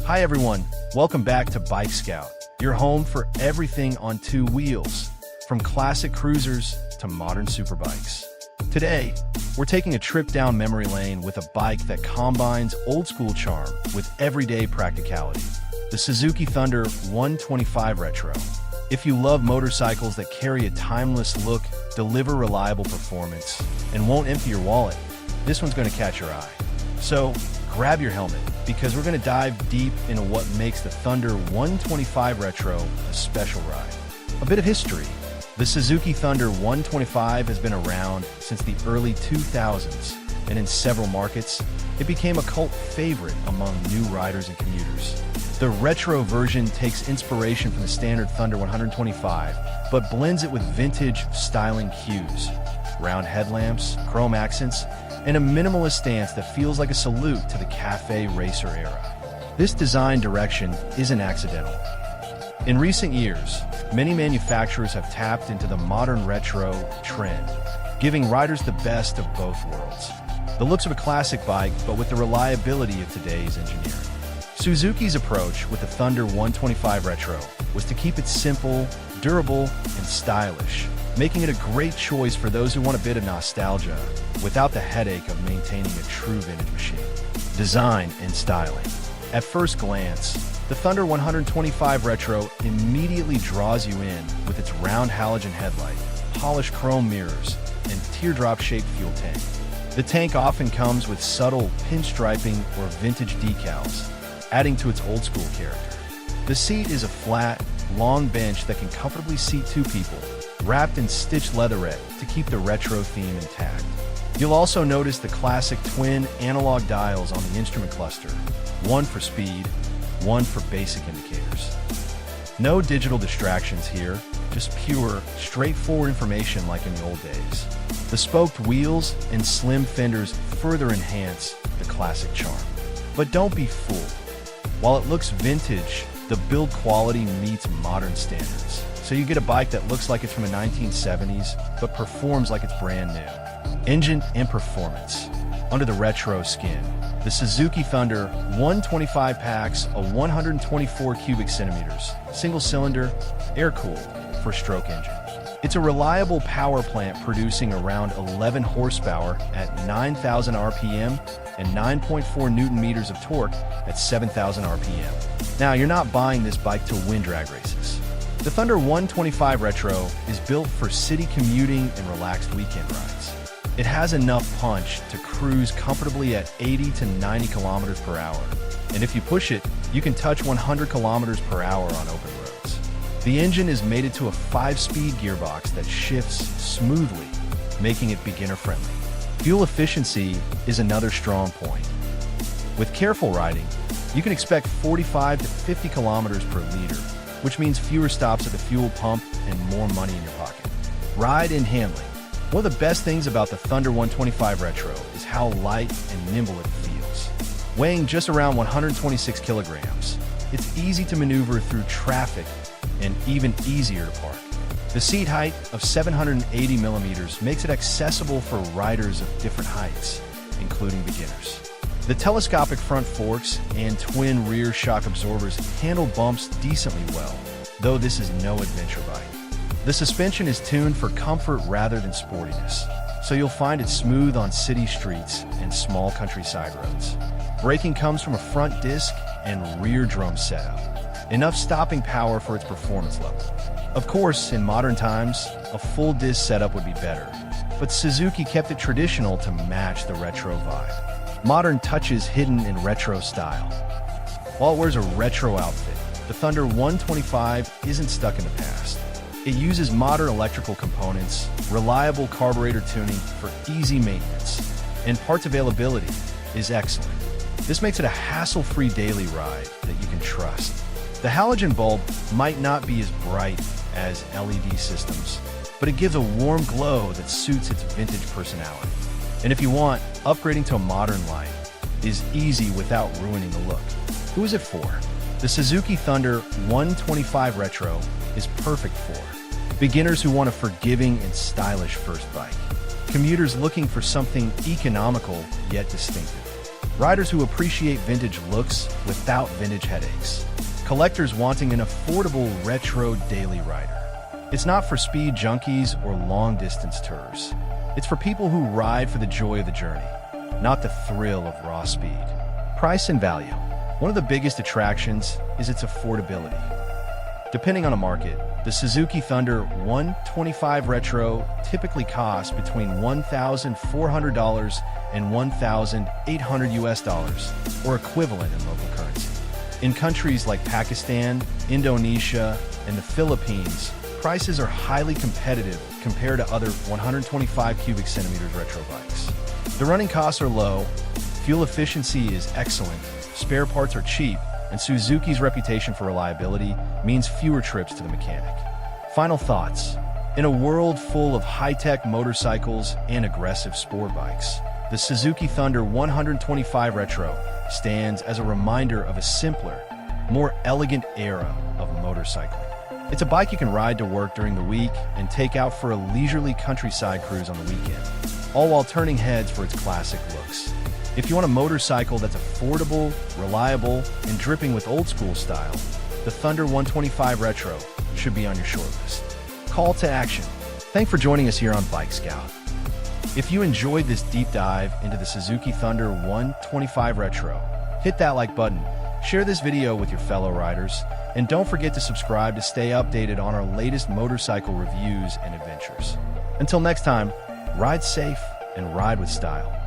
Hi everyone, welcome back to Bike Scout, your home for everything on two wheels, from classic cruisers to modern superbikes. Today, we're taking a trip down memory lane with a bike that combines old-school charm with everyday practicality. The Suzuki Thunder 125 Retro. If you love motorcycles that carry a timeless look, deliver reliable performance, and won't empty your wallet, this one's going to catch your eye. So, grab your helmet, because we're going to dive deep into what makes the Thunder 125 Retro a special ride. A bit of history. The Suzuki Thunder 125 has been around since the early 2000s, and in several markets, it became a cult favorite among new riders and commuters. The retro version takes inspiration from the standard Thunder 125, but blends it with vintage styling cues, round headlamps, chrome accents, and a minimalist stance that feels like a salute to the cafe racer era. This design direction isn't accidental. In recent years, many manufacturers have tapped into the modern retro trend, giving riders the best of both worlds. The looks of a classic bike, but with the reliability of today's engineering. Suzuki's approach with the Thunder 125 Retro was to keep it simple, durable, and stylish, making it a great choice for those who want a bit of nostalgia without the headache of maintaining a true vintage machine. Design and styling. At first glance, the Thunder 125 Retro immediately draws you in with its round halogen headlight, polished chrome mirrors, and teardrop-shaped fuel tank. The tank often comes with subtle pinstriping or vintage decals, adding to its old-school character. The seat is a flat, long bench that can comfortably seat two people, wrapped in stitched leatherette to keep the retro theme intact. You'll also notice the classic twin analog dials on the instrument cluster, one for speed, one for basic indicators. No digital distractions here, just pure, straightforward information like in the old days. The spoked wheels and slim fenders further enhance the classic charm. But don't be fooled. While it looks vintage, the build quality meets modern standards. So you get a bike that looks like it's from the 1970s, but performs like it's brand new. Engine and performance. Under the retro skin, the Suzuki Thunder 125 packs a 124 cubic centimeters, single-cylinder, air-cooled, four-stroke engine. It's a reliable power plant producing around 11 horsepower at 9,000 RPM and 9.4 Newton-meters of torque at 7,000 RPM. Now, you're not buying this bike to win drag races. The Thunder 125 Retro is built for city commuting and relaxed weekend rides. It has enough punch to cruise comfortably at 80 to 90 kilometers per hour. And if you push it, you can touch 100 kilometers per hour on open roads. The engine is mated to a 5-speed gearbox that shifts smoothly, making it beginner-friendly. Fuel efficiency is another strong point. With careful riding, you can expect 45 to 50 kilometers per liter, which means fewer stops at the fuel pump and more money in your pocket. Ride and handling. One of the best things about the Thunder 125 Retro is how light and nimble it feels. Weighing just around 126 kilograms, it's easy to maneuver through traffic and even easier to park. The seat height of 780 millimeters makes it accessible for riders of different heights, including beginners. The telescopic front forks and twin rear shock absorbers handle bumps decently well, though this is no adventure bike. The suspension is tuned for comfort rather than sportiness, so you'll find it smooth on city streets and small countryside roads. Braking comes from a front disc and rear drum setup, enough stopping power for its performance level. Of course, in modern times, a full disc setup would be better, but Suzuki kept it traditional to match the retro vibe. Modern touches hidden in retro style. While it wears a retro outfit, the Thunder 125 isn't stuck in the past. It uses modern electrical components, reliable carburetor tuning for easy maintenance, and parts availability is excellent. This makes it a hassle-free daily ride that you can trust. The halogen bulb might not be as bright as LED systems, but it gives a warm glow that suits its vintage personality. And if you want, upgrading to a modern light is easy without ruining the look. Who is it for? The Suzuki Thunder 125 Retro is perfect for beginners who want a forgiving and stylish first bike, commuters looking for something economical yet distinctive, riders who appreciate vintage looks without vintage headaches, collectors wanting an affordable retro daily rider. It's not for speed junkies or long-distance tours. It's for people who ride for the joy of the journey, not the thrill of raw speed. Price and value. One of the biggest attractions is its affordability. Depending on a market, the Suzuki Thunder 125 Retro typically costs between $1,400 and $1,800 or equivalent in local currency. In countries like Pakistan, Indonesia, and the Philippines, prices are highly competitive compared to other 125 cubic centimeters retro bikes. The running costs are low, fuel efficiency is excellent, spare parts are cheap, and Suzuki's reputation for reliability means fewer trips to the mechanic. Final thoughts. In a world full of high-tech motorcycles and aggressive sport bikes, the Suzuki Thunder 125 Retro stands as a reminder of a simpler, more elegant era of motorcycling. It's a bike you can ride to work during the week and take out for a leisurely countryside cruise on the weekend, all while turning heads for its classic looks. If you want a motorcycle that's affordable, reliable, and dripping with old-school style, the Thunder 125 Retro should be on your shortlist. Call to action. Thanks for joining us here on Bike Scout. If you enjoyed this deep dive into the Suzuki Thunder 125 Retro, hit that like button, share this video with your fellow riders, and don't forget to subscribe to stay updated on our latest motorcycle reviews and adventures. Until next time, ride safe and ride with style.